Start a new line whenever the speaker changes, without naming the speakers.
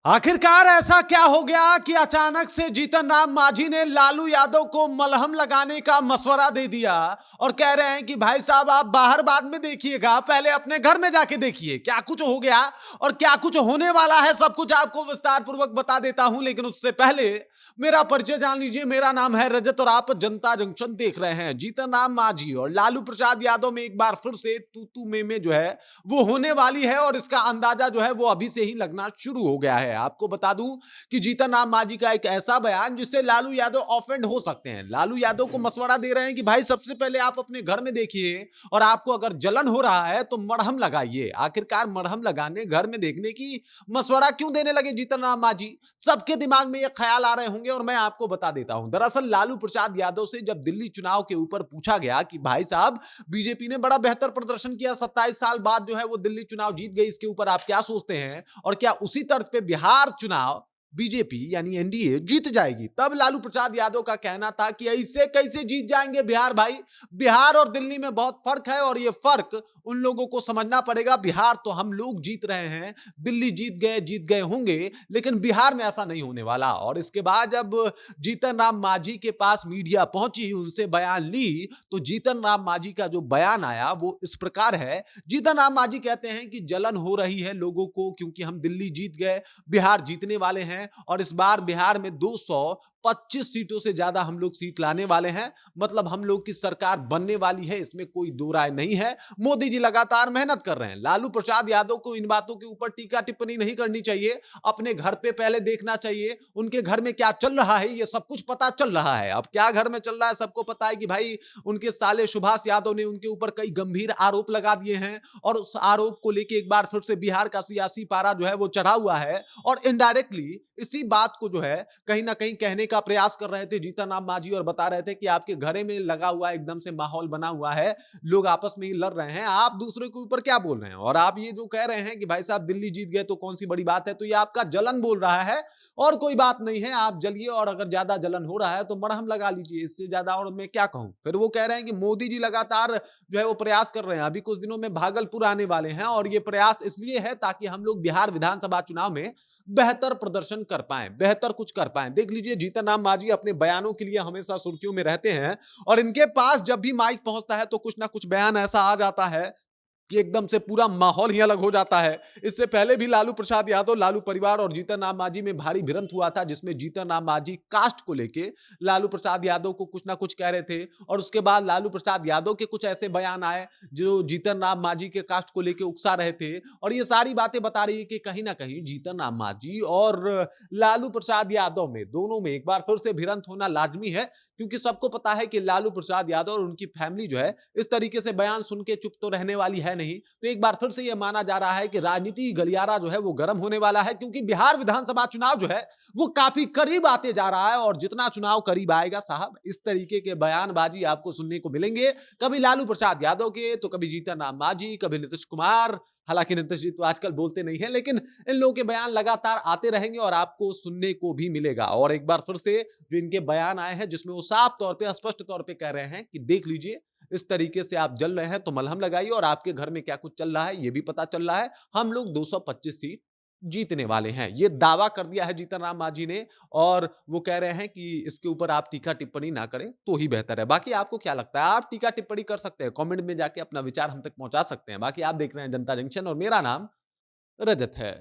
आखिरकार ऐसा क्या हो गया कि अचानक से जीतन राम मांझी ने लालू यादव को मलहम लगाने का मशवरा दे दिया और कह रहे हैं कि भाई साहब आप बाहर बाद में देखिएगा, पहले अपने घर में जाके देखिए क्या कुछ हो गया और क्या कुछ होने वाला है। सब कुछ आपको विस्तार पूर्वक बता देता हूं, लेकिन उससे पहले मेरा परिचय जान लीजिए। मेरा नाम है रजत और आप जनता जंक्शन देख रहे हैं। जीतन राम मांझी और लालू प्रसाद यादव में एक बार फिर से तू तू में जो है वो होने वाली है और इसका अंदाजा जो है वो अभी से ही लगना शुरू हो गया है। आपको बता दूं कि जीतन राम मांझी का एक ऐसा बयान जिससे लालू यादव ऑफेंड हो सकते हैं। लालू यादव को मशवरा दे रहे हैं कि भाई सबसे पहले आप अपने घर में देखिए और आपको अगर जलन हो रहा है तो मरहम लगाइए। आखिरकार मरहम लगाने घर में देखने की मशवरा क्यों देने लगे जीतन राम मांझी? सबके दिमाग में ये ख्याल आ रहे होंगे और मैं आपको बता देता हूं। दरअसल लालू प्रसाद यादव से जब दिल्ली चुनाव के ऊपर पूछा गया कि भाई साहब बीजेपी ने बड़ा बेहतर प्रदर्शन किया, 27 साल बाद जो है वो दिल्ली चुनाव जीत गई, इसके ऊपर आप क्या सोचते हैं और क्या उसी तर्ज पे बिहार चुनाव बीजेपी यानी एनडीए जीत जाएगी? तब लालू प्रसाद यादव का कहना था कि ऐसे कैसे जीत जाएंगे बिहार भाई, बिहार और दिल्ली में बहुत फर्क है और ये फर्क उन लोगों को समझना पड़ेगा। बिहार तो हम लोग जीत रहे हैं, दिल्ली जीत गए होंगे, लेकिन बिहार में ऐसा नहीं होने वाला। और इसके बाद जब जीतन राम मांझी के पास मीडिया पहुंची, उनसे बयान ली, तो जीतन राम मांझी का जो बयान आया वो इस प्रकार है। जीतन राम मांझी कहते हैं कि जलन हो रही है लोगों को क्योंकि हम दिल्ली जीत गए, बिहार जीतने वाले हैं और इस बार बिहार में 225 सीटों से ज्यादा हम लोग सीट लाने वाले हैं। मतलब हम लोग की सरकार बनने वाली है, इसमें कोई दो राय नहीं है। मोदी जी लगातार मेहनत कर रहे हैं। लालू प्रसाद यादव को इन बातों के ऊपर टीका टिप्पणी नहीं करनी चाहिए, अपने घर पे पहले देखना चाहिए उनके घर में क्या चल रहा है, ये सब कुछ पता चल रहा है। अब क्या घर में चल रहा है सबको पता है कि भाई उनके साले सुभाष यादव ने उनके ऊपर कई गंभीर आरोप लगा दिए हैं और उस आरोप को लेके एक बार फिर से बिहार का सियासी पारा जो है वो चढ़ा हुआ है और इनडायरेक्टली इसी बात को जो है कहीं ना कहीं कहने का प्रयास कर रहे थे जीतन राम मांझी और बता रहे थे कि आपके घरे में लगा हुआ एकदम से माहौल बना हुआ है, लोग आपस में ही लड़ रहे हैं, आप दूसरे के ऊपर क्या बोल रहे हैं? और आप ये जो कह रहे हैं कि भाई साहब दिल्ली जीत गए तो कौन सी बड़ी बात है, तो ये आपका जलन बोल रहा है और कोई बात नहीं है। आप जलिए और अगर ज्यादा जलन हो रहा है तो मरहम लगा लीजिए, इससे ज्यादा और मैं क्या कहूं। फिर वो कह रहे हैं कि मोदी जी लगातार जो है वो प्रयास कर रहे हैं, अभी कुछ दिनों में भागलपुर आने वाले हैं और ये प्रयास इसलिए है ताकि हम लोग बिहार विधानसभा चुनाव में बेहतर प्रदर्शन कर पाए, बेहतर कुछ कर पाए। देख लीजिए जीतन राम मांझी अपने बयानों के लिए हमेशा सुर्खियों में रहते हैं और इनके पास जब भी माइक पहुंचता है तो कुछ ना कुछ बयान ऐसा आ जाता है कि एकदम से पूरा माहौल ही अलग हो जाता है। इससे पहले भी लालू प्रसाद यादव, लालू परिवार और जीतन राम मांझी में भारी भिड़ंत हुआ था, जिसमें जीतन राम मांझी कास्ट को लेके लालू प्रसाद यादव को कुछ ना कुछ कह रहे थे और उसके बाद लालू प्रसाद यादव के कुछ ऐसे बयान आए जो जीतन राम मांझी के कास्ट को लेके उकसा रहे थे। और ये सारी बातें बता रही है कि कहीं ना कहीं जीतन राम मांझी और लालू प्रसाद यादव में दोनों में एक बार फिर से भिड़ंत होना लाजमी है, क्योंकि सबको पता है कि लालू प्रसाद यादव और उनकी फैमिली जो है इस तरीके से बयान सुन के चुप तो रहने वाली है नहीं। तो एक बार फिर से यह माना जा रहा है कि राजनीति गलियारा जो है वो गर्म होने वाला है, क्योंकि बिहार विधानसभा चुनाव जो है वो काफी करीब आते जा रहा है और जितना चुनाव करीब आएगा साहब इस तरीके के बयानबाजी आपको सुनने को मिलेंगे, कभी लालू प्रसाद यादव के तो कभी जीतन राम मांझी, कभी नीतीश कुमार। हालांकि नीतीश जी तो आजकल बोलते नहीं है, लेकिन इन लोगों के बयान लगातार आते रहेंगे और आपको सुनने को भी मिलेगा। और एक बार फिर से जो इनके बयान आए हैं जिसमें वो साफ तौर पे, स्पष्ट तौर पे कह रहे हैं कि देख लीजिए इस तरीके से आप जल रहे हैं तो मलहम लगाइए और आपके घर में क्या कुछ चल रहा है ये भी पता चल रहा है। हम लोग 225 सीट जीतने वाले हैं, ये दावा कर दिया है जीतन राम मांझी ने। और वो कह रहे हैं कि इसके ऊपर आप टीका टिप्पणी ना करें तो ही बेहतर है। बाकी आपको क्या लगता है? आप टीका टिप्पणी कर सकते हैं, कमेंट में जाके अपना विचार हम तक पहुंचा सकते हैं। बाकी आप देख रहे हैं जनता जंक्शन और मेरा नाम रजत है।